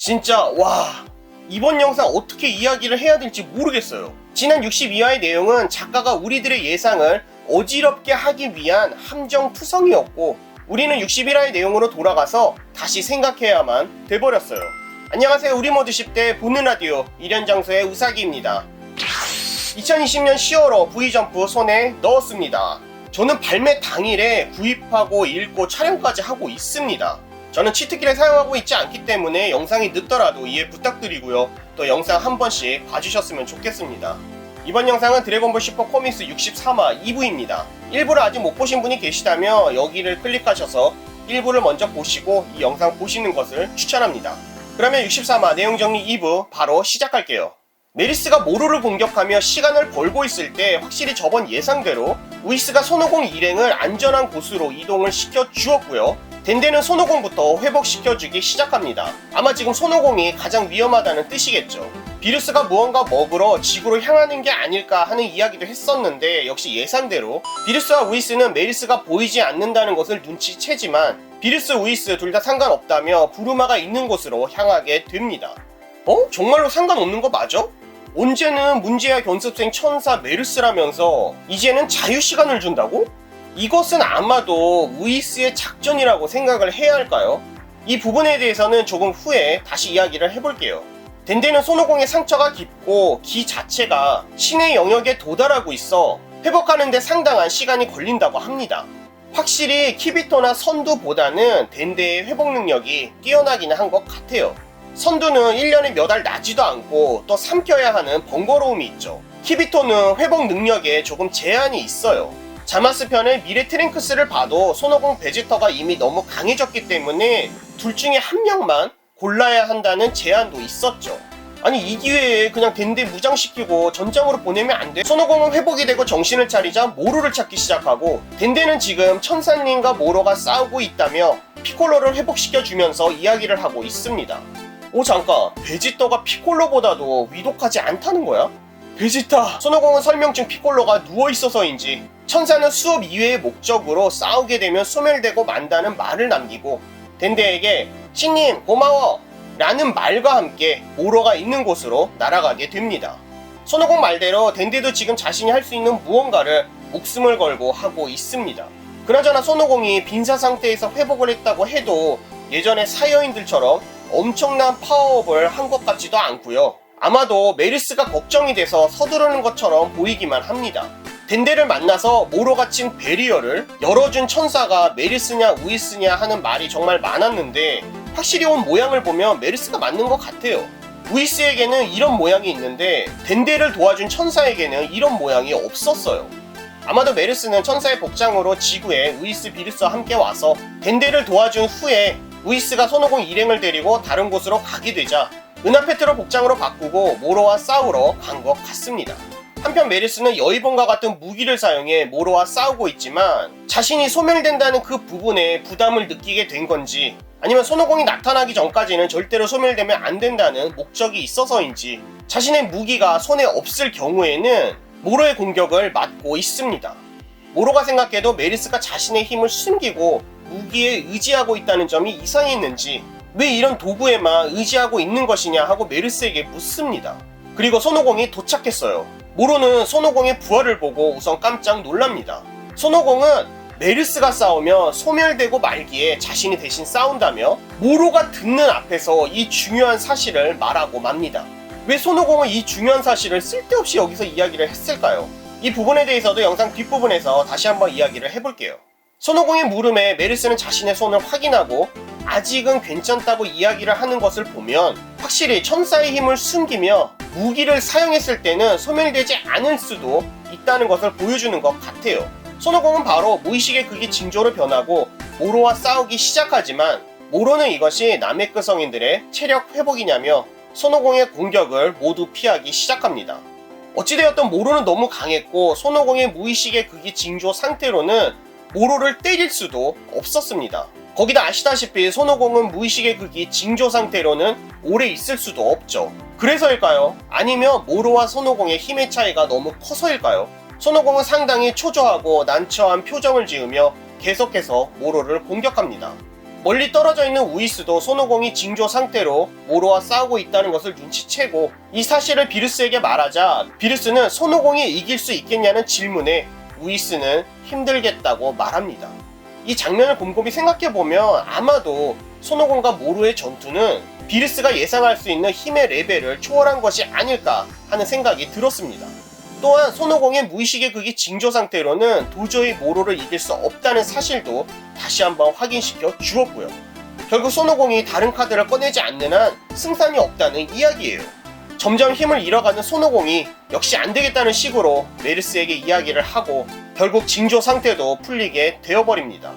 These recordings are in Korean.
진짜 이번 영상 어떻게 이야기를 해야 될지 모르겠어요. 지난 62화의 내용은 작가가 우리들의 예상을 어지럽게 하기 위한 함정투성이었고 우리는 61화의 내용으로 돌아가서 다시 생각해야만 돼버렸어요. 안녕하세요. 우리 모두 10대 보는 라디오 1연장소의 우사기입니다. 2020년 10월호 V점프 손에 넣었습니다. 저는 발매 당일에 구입하고 읽고 촬영까지 하고 있습니다. 저는 치트키를 사용하고 있지 않기 때문에 영상이 늦더라도 이해 부탁드리고요. 또 영상 한 번씩 봐주셨으면 좋겠습니다. 이번 영상은 드래곤볼 슈퍼 코믹스 63화 2부입니다. 1부를 아직 못 보신 분이 계시다면 여기를 클릭하셔서 1부를 먼저 보시고 이 영상 보시는 것을 추천합니다. 그러면 63화 내용 정리 2부 바로 시작할게요. 메리스가 모로를 공격하며 시간을 벌고 있을 때 확실히 저번 예상대로 우이스가 손오공 일행을 안전한 곳으로 이동을 시켜 주었고요. 덴데는 손오공부터 회복시켜주기 시작합니다. 아마 지금 손오공이 가장 위험하다는 뜻이겠죠. 비루스가 무언가 먹으러 지구로 향하는 게 아닐까 하는 이야기도 했었는데 역시 예상대로 비루스와 우이스는 메리스가 보이지 않는다는 것을 눈치채지만 비루스, 우이스 둘 다 상관없다며 부루마가 있는 곳으로 향하게 됩니다. 정말로 상관없는 거 맞아? 언제는 문제야 견습생 천사 메르스라면서 이제는 자유시간을 준다고? 이것은 아마도 우이스의 작전이라고 생각을 해야 할까요? 이 부분에 대해서는 조금 후에 다시 이야기를 해볼게요. 덴데는 손오공의 상처가 깊고 기 자체가 신의 영역에 도달하고 있어 회복하는데 상당한 시간이 걸린다고 합니다. 확실히 키비토나 선두보다는 덴데의 회복 능력이 뛰어나기는 한 것 같아요. 선두는 1년에 몇 알 나지도 않고 또 삼켜야 하는 번거로움이 있죠. 키비토는 회복 능력에 조금 제한이 있어요. 자마스 편의 미래 트랭크스를 봐도 손오공 베지터가 이미 너무 강해졌기 때문에 둘 중에 한 명만 골라야 한다는 제한도 있었죠. 아니 이 기회에 그냥 덴데 무장시키고 전장으로 보내면 안 돼? 손오공은 회복이 되고 정신을 차리자 모로를 찾기 시작하고 덴데는 지금 천사님과 모로가 싸우고 있다며 피콜로를 회복시켜주면서 이야기를 하고 있습니다. 잠깐, 베지터가 피콜로보다도 위독하지 않다는 거야? 베지타! 손오공은 설명중 피콜로가 누워있어서인지 천사는 수업 이외의 목적으로 싸우게 되면 소멸되고 만다는 말을 남기고 덴데에게 신님 고마워! 라는 말과 함께 모로가 있는 곳으로 날아가게 됩니다. 손오공 말대로 덴데도 지금 자신이 할 수 있는 무언가를 목숨을 걸고 하고 있습니다. 그나저나 손오공이 빈사 상태에서 회복을 했다고 해도 예전의 사여인들처럼 엄청난 파워업을 한 것 같지도 않고요. 아마도 메리스가 걱정이 돼서 서두르는 것처럼 보이기만 합니다. 덴데를 만나서 모로가 친 베리어를 열어준 천사가 메리스냐 우이스냐 하는 말이 정말 많았는데 확실히 온 모양을 보면 메리스가 맞는 것 같아요. 우이스에게는 이런 모양이 있는데 덴데를 도와준 천사에게는 이런 모양이 없었어요. 아마도 메리스는 천사의 복장으로 지구에 우이스, 비루스와 함께 와서 덴데를 도와준 후에 우이스가 손오공 일행을 데리고 다른 곳으로 가게 되자 은하페트로 복장으로 바꾸고 모로와 싸우러 간 것 같습니다. 한편 메리스는 여의봉과 같은 무기를 사용해 모로와 싸우고 있지만 자신이 소멸된다는 그 부분에 부담을 느끼게 된 건지 아니면 손오공이 나타나기 전까지는 절대로 소멸되면 안 된다는 목적이 있어서인지 자신의 무기가 손에 없을 경우에는 모로의 공격을 막고 있습니다. 모로가 생각해도 메리스가 자신의 힘을 숨기고 무기에 의지하고 있다는 점이 이상했는지 왜 이런 도구에만 의지하고 있는 것이냐 하고 메리스에게 묻습니다. 그리고 손오공이 도착했어요. 모로는 손오공의 부활을 보고 우선 깜짝 놀랍니다. 손오공은 메리스가 싸우며 소멸되고 말기에 자신이 대신 싸운다며 모로가 듣는 앞에서 이 중요한 사실을 말하고 맙니다. 왜 손오공은 이 중요한 사실을 쓸데없이 여기서 이야기를 했을까요? 이 부분에 대해서도 영상 뒷부분에서 다시 한번 이야기를 해볼게요. 손오공의 물음에 메리스는 자신의 손을 확인하고 아직은 괜찮다고 이야기를 하는 것을 보면 확실히 천사의 힘을 숨기며 무기를 사용했을 때는 소멸되지 않을 수도 있다는 것을 보여주는 것 같아요. 손오공은 바로 무의식의 극이 징조로 변하고 모로와 싸우기 시작하지만 모로는 이것이 나메크 성인들의 체력 회복이냐며 손오공의 공격을 모두 피하기 시작합니다. 어찌되었든 모로는 너무 강했고 손오공의 무의식의 극이 징조 상태로는 모로를 때릴 수도 없었습니다. 거기다 아시다시피 손오공은 무의식의 극이 징조 상태로는 오래 있을 수도 없죠. 그래서일까요? 아니면 모로와 손오공의 힘의 차이가 너무 커서일까요? 손오공은 상당히 초조하고 난처한 표정을 지으며 계속해서 모로를 공격합니다. 멀리 떨어져 있는 우이스도 손오공이 징조 상태로 모로와 싸우고 있다는 것을 눈치채고 이 사실을 비르스에게 말하자 비르스는 손오공이 이길 수 있겠냐는 질문에 우이스는 힘들겠다고 말합니다. 이 장면을 곰곰이 생각해보면 아마도 손오공과 모로의 전투는 비르스가 예상할 수 있는 힘의 레벨을 초월한 것이 아닐까 하는 생각이 들었습니다. 또한 손오공의 무의식의 극이 징조 상태로는 도저히 모로를 이길 수 없다는 사실도 다시 한번 확인시켜 주었고요. 결국 손오공이 다른 카드를 꺼내지 않는 한 승산이 없다는 이야기예요. 점점 힘을 잃어가는 손오공이 역시 안되겠다는 식으로 메르스에게 이야기를 하고 결국 징조 상태도 풀리게 되어버립니다.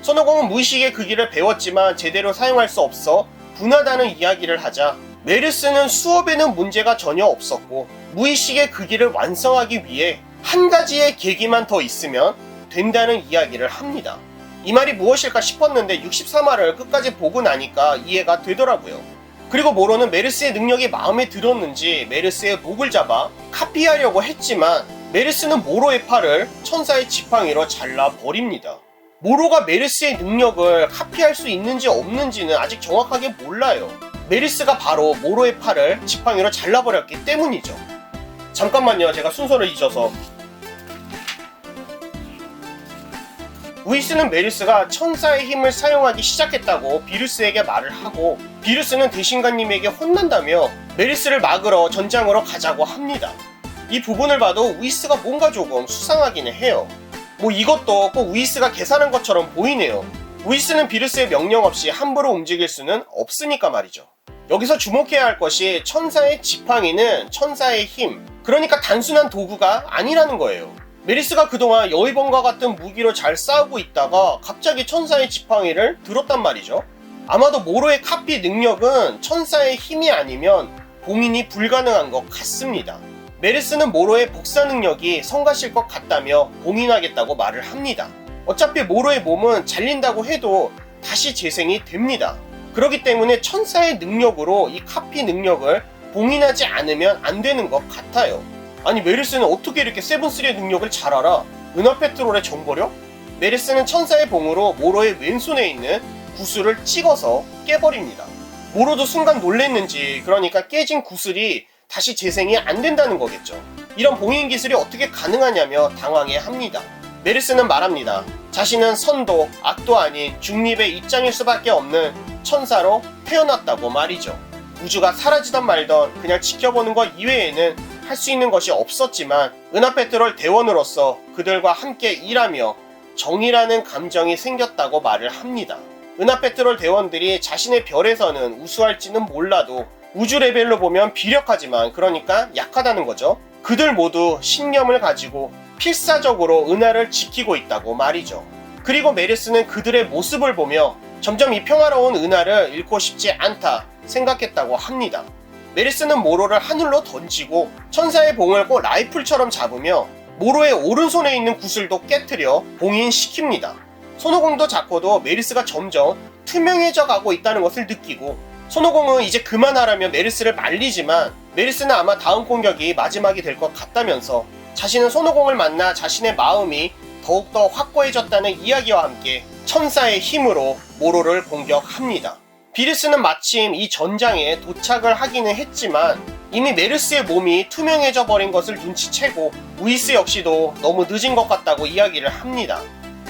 손오공은 무의식의 극기를 배웠지만 제대로 사용할 수 없어 분하다는 이야기를 하자 메르스는 수업에는 문제가 전혀 없었고 무의식의 극기를 완성하기 위해 한 가지의 계기만 더 있으면 된다는 이야기를 합니다. 이 말이 무엇일까 싶었는데 63화를 끝까지 보고 나니까 이해가 되더라고요. 그리고 모로는 메르스의 능력이 마음에 들었는지 메르스의 목을 잡아 카피하려고 했지만 메르스는 모로의 팔을 천사의 지팡이로 잘라버립니다. 모로가 메르스의 능력을 카피할 수 있는지 없는지는 아직 정확하게 몰라요. 메르스가 바로 모로의 팔을 지팡이로 잘라버렸기 때문이죠. 잠깐만요, 제가 순서를 잊어서. 우이스는 메르스가 천사의 힘을 사용하기 시작했다고 비르스에게 말을 하고 비르스는 대신관님에게 혼난다며 메르스를 막으러 전장으로 가자고 합니다. 이 부분을 봐도 우이스가 뭔가 조금 수상하기는 해요. 이것도 꼭 우이스가 계산한 것처럼 보이네요. 우이스는 비르스의 명령 없이 함부로 움직일 수는 없으니까 말이죠. 여기서 주목해야 할 것이 천사의 지팡이는 천사의 힘, 그러니까 단순한 도구가 아니라는 거예요. 메르스가 그동안 여의봉과 같은 무기로 잘 싸우고 있다가 갑자기 천사의 지팡이를 들었단 말이죠. 아마도 모로의 카피 능력은 천사의 힘이 아니면 봉인이 불가능한 것 같습니다. 메르스는 모로의 복사 능력이 성가실 것 같다며 봉인하겠다고 말을 합니다. 어차피 모로의 몸은 잘린다고 해도 다시 재생이 됩니다. 그렇기 때문에 천사의 능력으로 이 카피 능력을 봉인하지 않으면 안 되는 것 같아요. 아니 메르스는 어떻게 이렇게 세븐3의 능력을 잘 알아? 은하페트롤의 정보력? 메르스는 천사의 봉으로 모로의 왼손에 있는 구슬을 찍어서 깨버립니다. 모로도 순간 놀랬는지 그러니까 깨진 구슬이 다시 재생이 안 된다는 거겠죠. 이런 봉인 기술이 어떻게 가능하냐며 당황해합니다. 메르스는 말합니다. 자신은 선도, 악도 아닌 중립의 입장일 수밖에 없는 천사로 태어났다고 말이죠. 우주가 사라지던 말던 그냥 지켜보는 것 이외에는 할 수 있는 것이 없었지만 은하페트롤 대원으로서 그들과 함께 일하며 정의라는 감정이 생겼다고 말을 합니다. 은하페트롤 대원들이 자신의 별에서는 우수할지는 몰라도 우주 레벨로 보면 비력하지만 그러니까 약하다는 거죠. 그들 모두 신념을 가지고 필사적으로 은하를 지키고 있다고 말이죠. 그리고 메르스는 그들의 모습을 보며 점점 이 평화로운 은하를 잃고 싶지 않다 생각했다고 합니다. 메르스는 모로를 하늘로 던지고 천사의 봉을 꼭 라이플처럼 잡으며 모로의 오른손에 있는 구슬도 깨트려 봉인시킵니다. 손오공도 자코도 메르스가 점점 투명해져 가고 있다는 것을 느끼고 손오공은 이제 그만하라며 메르스를 말리지만 메르스는 아마 다음 공격이 마지막이 될 것 같다면서 자신은 손오공을 만나 자신의 마음이 더욱더 확고해졌다는 이야기와 함께 천사의 힘으로 모로를 공격합니다. 비르스는 마침 이 전장에 도착을 하기는 했지만 이미 메르스의 몸이 투명해져 버린 것을 눈치채고 우이스 역시도 너무 늦은 것 같다고 이야기를 합니다.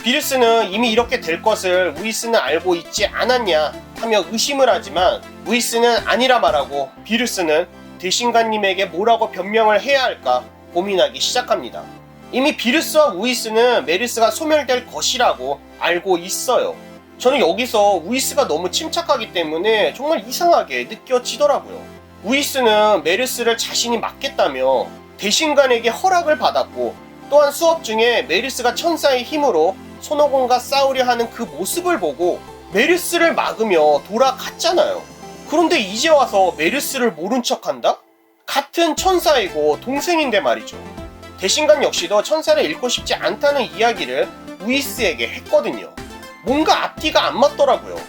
비르스는 이미 이렇게 될 것을 우이스는 알고 있지 않았냐 하며 의심을 하지만 우이스는 아니라 말하고 비르스는 대신관님에게 뭐라고 변명을 해야 할까 고민하기 시작합니다. 이미 비르스와 우이스는 메르스가 소멸될 것이라고 알고 있어요. 저는 여기서 우이스가 너무 침착하기 때문에 정말 이상하게 느껴지더라고요. 우이스는 메르스를 자신이 맡겠다며 대신관에게 허락을 받았고 또한 수업 중에 메르스가 천사의 힘으로 손오공과 싸우려 하는 그 모습을 보고 메르스를 막으며 돌아갔잖아요. 그런데 이제 와서 메르스를 모른 척한다? 같은 천사이고 동생인데 말이죠. 대신관 역시도 천사를 잃고 싶지 않다는 이야기를 우이스에게 했거든요. 뭔가 앞뒤가 안 맞더라고요.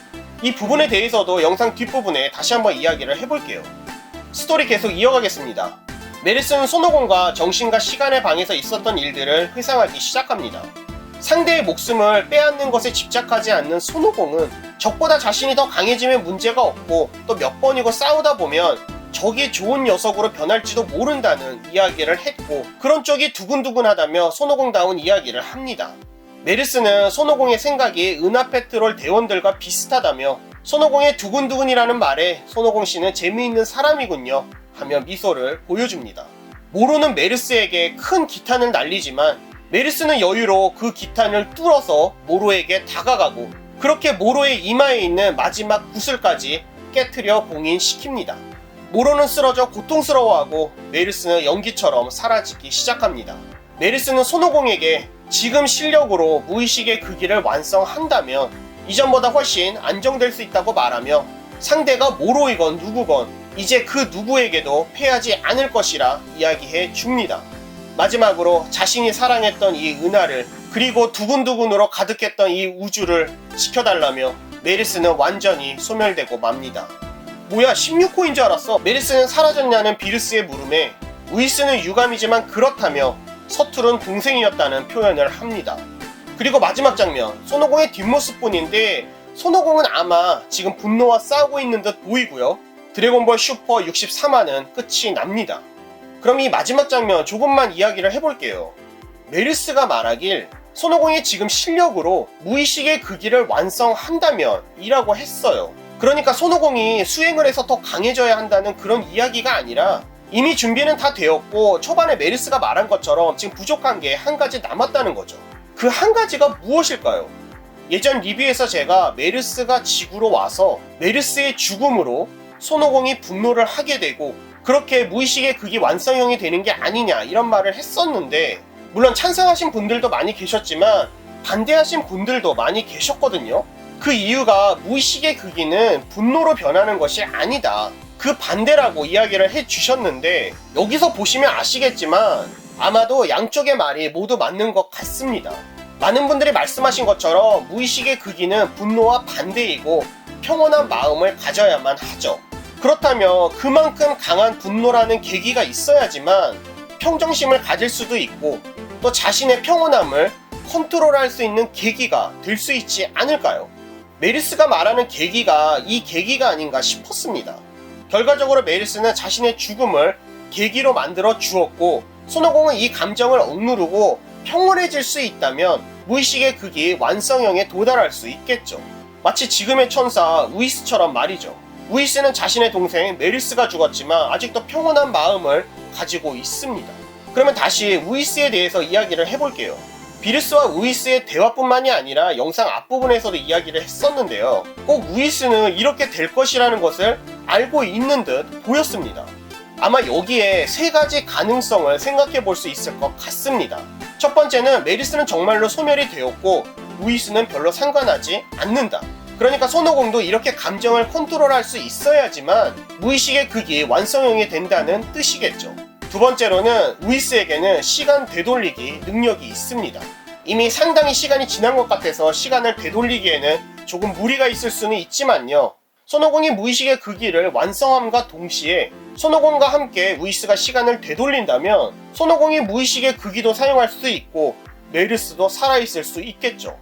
이 부분에 대해서도 영상 뒷부분에 다시 한번 이야기를 해볼게요. 스토리 계속 이어가겠습니다. 메르스는 손오공과 정신과 시간의 방에서 있었던 일들을 회상하기 시작합니다. 상대의 목숨을 빼앗는 것에 집착하지 않는 손오공은 적보다 자신이 더 강해지면 문제가 없고 또 몇 번이고 싸우다 보면 적이 좋은 녀석으로 변할지도 모른다는 이야기를 했고 그런 쪽이 두근두근하다며 손오공다운 이야기를 합니다. 메르스는 손오공의 생각이 은하페트롤 대원들과 비슷하다며 손오공의 두근두근이라는 말에 손오공 씨는 재미있는 사람이군요 하며 미소를 보여줍니다. 모로는 메르스에게 큰 기탄을 날리지만 메르스는 여유로 그 기탄을 뚫어서 모로에게 다가가고 그렇게 모로의 이마에 있는 마지막 구슬까지 깨트려 봉인시킵니다. 모로는 쓰러져 고통스러워하고 메르스는 연기처럼 사라지기 시작합니다. 메르스는 손오공에게 지금 실력으로 무의식의 극기를 완성한다면 이전보다 훨씬 안정될 수 있다고 말하며 상대가 모로이건 누구건 이제 그 누구에게도 패하지 않을 것이라 이야기해 줍니다. 마지막으로 자신이 사랑했던 이 은하를 그리고 두근두근으로 가득했던 이 우주를 지켜달라며 메르스는 완전히 소멸되고 맙니다. 뭐야 16호인 줄 알았어. 메르스는 사라졌냐는 비르스의 물음에 우이스는 유감이지만 그렇다며 서투른 동생이었다는 표현을 합니다. 그리고 마지막 장면 손오공의 뒷모습뿐인데 손오공은 아마 지금 분노와 싸우고 있는 듯 보이고요. 드래곤볼 슈퍼 63화는 끝이 납니다. 그럼 이 마지막 장면 조금만 이야기를 해볼게요. 메르스가 말하길 손오공이 지금 실력으로 무의식의 극기를 완성한다면 이라고 했어요. 그러니까 손오공이 수행을 해서 더 강해져야 한다는 그런 이야기가 아니라 이미 준비는 다 되었고 초반에 메르스가 말한 것처럼 지금 부족한 게 한 가지 남았다는 거죠. 그 한 가지가 무엇일까요? 예전 리뷰에서 제가 메르스가 지구로 와서 메르스의 죽음으로 손오공이 분노를 하게 되고 그렇게 무의식의 극이 완성형이 되는 게 아니냐 이런 말을 했었는데 물론 찬성하신 분들도 많이 계셨지만 반대하신 분들도 많이 계셨거든요. 그 이유가 무의식의 극기는 분노로 변하는 것이 아니다. 그 반대라고 이야기를 해주셨는데 여기서 보시면 아시겠지만 아마도 양쪽의 말이 모두 맞는 것 같습니다. 많은 분들이 말씀하신 것처럼 무의식의 극기는 분노와 반대이고 평온한 마음을 가져야만 하죠. 그렇다면 그만큼 강한 분노라는 계기가 있어야지만 평정심을 가질 수도 있고 또 자신의 평온함을 컨트롤할 수 있는 계기가 될 수 있지 않을까요? 메르스가 말하는 계기가 이 계기가 아닌가 싶었습니다. 결과적으로 메르스는 자신의 죽음을 계기로 만들어 주었고 손오공은 이 감정을 억누르고 평온해질 수 있다면 무의식의 극이 완성형에 도달할 수 있겠죠. 마치 지금의 천사 우이스처럼 말이죠. 우이스는 자신의 동생 메르스가 죽었지만 아직도 평온한 마음을 가지고 있습니다. 그러면 다시 우이스에 대해서 이야기를 해볼게요. 비르스와 우이스의 대화뿐만이 아니라 영상 앞부분에서도 이야기를 했었는데요. 꼭 우이스는 이렇게 될 것이라는 것을 알고 있는 듯 보였습니다. 아마 여기에 세 가지 가능성을 생각해 볼 수 있을 것 같습니다. 첫 번째는 메르스는 정말로 소멸이 되었고 우이스는 별로 상관하지 않는다. 그러니까 손오공도 이렇게 감정을 컨트롤할 수 있어야지만 무의식의 극이 완성형이 된다는 뜻이겠죠. 두 번째로는 우이스에게는 시간 되돌리기 능력이 있습니다. 이미 상당히 시간이 지난 것 같아서 시간을 되돌리기에는 조금 무리가 있을 수는 있지만요. 손오공이 무의식의 극기를 완성함과 동시에 손오공과 함께 우이스가 시간을 되돌린다면 손오공이 무의식의 극기도 사용할 수 있고 메르스도 살아있을 수 있겠죠.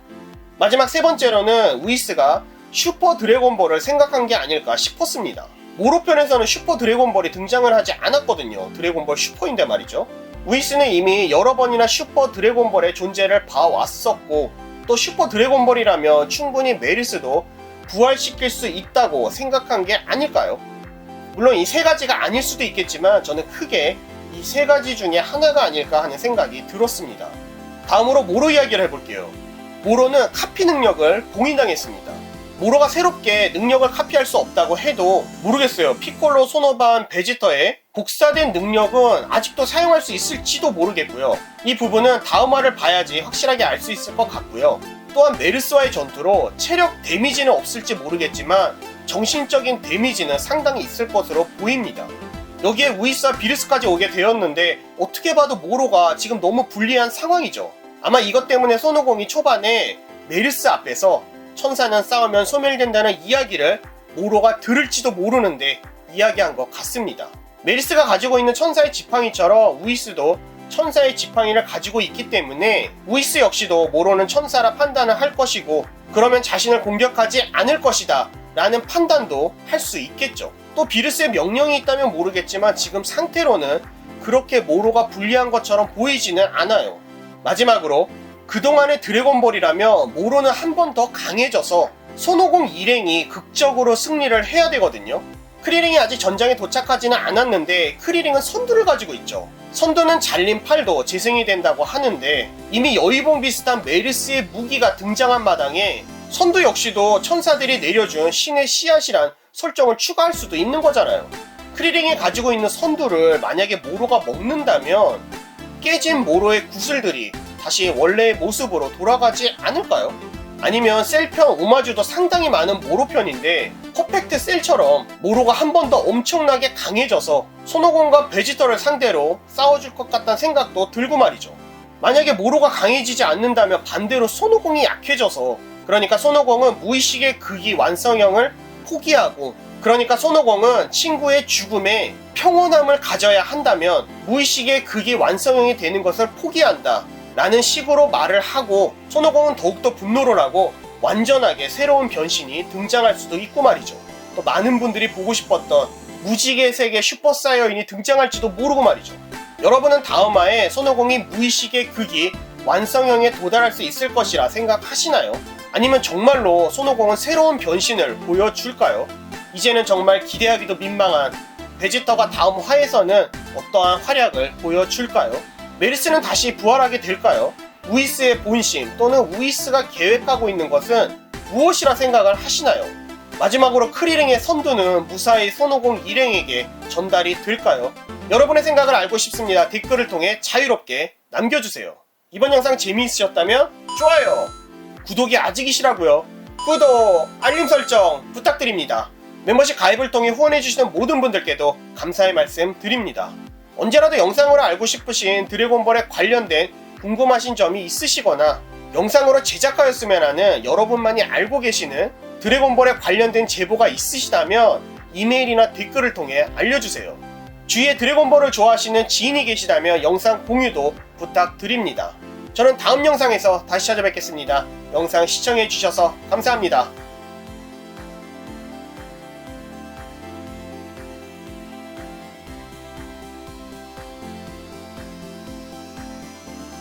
마지막 세 번째로는 우이스가 슈퍼 드래곤볼을 생각한 게 아닐까 싶었습니다. 모로편에서는 슈퍼 드래곤볼이 등장을 하지 않았거든요. 드래곤볼 슈퍼인데 말이죠. 우이스는 이미 여러 번이나 슈퍼 드래곤볼의 존재를 봐왔었고 또 슈퍼 드래곤볼이라면 충분히 메르스도 부활시킬 수 있다고 생각한 게 아닐까요? 물론 이 세 가지가 아닐 수도 있겠지만 저는 크게 이 세 가지 중에 하나가 아닐까 하는 생각이 들었습니다. 다음으로 모로 이야기를 해볼게요. 모로는 카피 능력을 봉인당했습니다. 모로가 새롭게 능력을 카피할 수 없다고 해도 모르겠어요. 피콜로, 소노반, 베지터의 복사된 능력은 아직도 사용할 수 있을지도 모르겠고요. 이 부분은 다음화를 봐야지 확실하게 알 수 있을 것 같고요. 또한 메르스와의 전투로 체력 데미지는 없을지 모르겠지만 정신적인 데미지는 상당히 있을 것으로 보입니다. 여기에 우이스와 비르스까지 오게 되었는데 어떻게 봐도 모로가 지금 너무 불리한 상황이죠. 아마 이것 때문에 손오공이 초반에 메르스 앞에서 천사는 싸우면 소멸된다는 이야기를 모로가 들을지도 모르는데 이야기한 것 같습니다. 메르스가 가지고 있는 천사의 지팡이처럼 우이스도 천사의 지팡이를 가지고 있기 때문에 우이스 역시도 모로는 천사라 판단을 할 것이고, 그러면 자신을 공격하지 않을 것이다 라는 판단도 할 수 있겠죠. 또 비르스의 명령이 있다면 모르겠지만 지금 상태로는 그렇게 모로가 불리한 것처럼 보이지는 않아요. 마지막으로 그동안의 드래곤볼이라면 모로는 한 번 더 강해져서 손오공 일행이 극적으로 승리를 해야 되거든요. 크리링이 아직 전장에 도착하지는 않았는데 크리링은 선두를 가지고 있죠. 선두는 잘린 팔도 재생이 된다고 하는데, 이미 여의봉 비슷한 메르스의 무기가 등장한 마당에 선두 역시도 천사들이 내려준 신의 씨앗이란 설정을 추가할 수도 있는 거잖아요. 크리링이 가지고 있는 선두를 만약에 모로가 먹는다면 깨진 모로의 구슬들이 다시 원래의 모습으로 돌아가지 않을까요? 아니면 셀편 오마주도 상당히 많은 모로 편인데 퍼펙트 셀처럼 모로가 한 번 더 엄청나게 강해져서 손오공과 베지터를 상대로 싸워줄 것 같다는 생각도 들고 말이죠. 만약에 모로가 강해지지 않는다면 반대로 손오공이 약해져서, 그러니까 손오공은 무의식의 극이 완성형을 포기하고, 그러니까 손오공은 친구의 죽음에 평온함을 가져야 한다면 무의식의 극이 완성형이 되는 것을 포기한다 라는 식으로 말을 하고, 손오공은 더욱더 분노를 하고 완전하게 새로운 변신이 등장할 수도 있고 말이죠. 또 많은 분들이 보고 싶었던 무지개 세계 슈퍼사이어인이 등장할지도 모르고 말이죠. 여러분은 다음화에 손오공이 무의식의 극이 완성형에 도달할 수 있을 것이라 생각하시나요? 아니면 정말로 손오공은 새로운 변신을 보여줄까요? 이제는 정말 기대하기도 민망한 베지터가 다음 화에서는 어떠한 활약을 보여줄까요? 메르스는 다시 부활하게 될까요? 우이스의 본심 또는 우이스가 계획하고 있는 것은 무엇이라 생각을 하시나요? 마지막으로 크리링의 선두는 무사히 손오공 일행에게 전달이 될까요? 여러분의 생각을 알고 싶습니다. 댓글을 통해 자유롭게 남겨주세요. 이번 영상 재미있으셨다면 좋아요, 구독이 아직이시라고요? 구독, 알림 설정 부탁드립니다. 멤버십 가입을 통해 후원해주시는 모든 분들께도 감사의 말씀 드립니다. 언제라도 영상으로 알고 싶으신 드래곤볼에 관련된 궁금하신 점이 있으시거나 영상으로 제작하였으면 하는 여러분만이 알고 계시는 드래곤볼에 관련된 제보가 있으시다면 이메일이나 댓글을 통해 알려주세요. 주위에 드래곤볼을 좋아하시는 지인이 계시다면 영상 공유도 부탁드립니다. 저는 다음 영상에서 다시 찾아뵙겠습니다. 영상 시청해주셔서 감사합니다.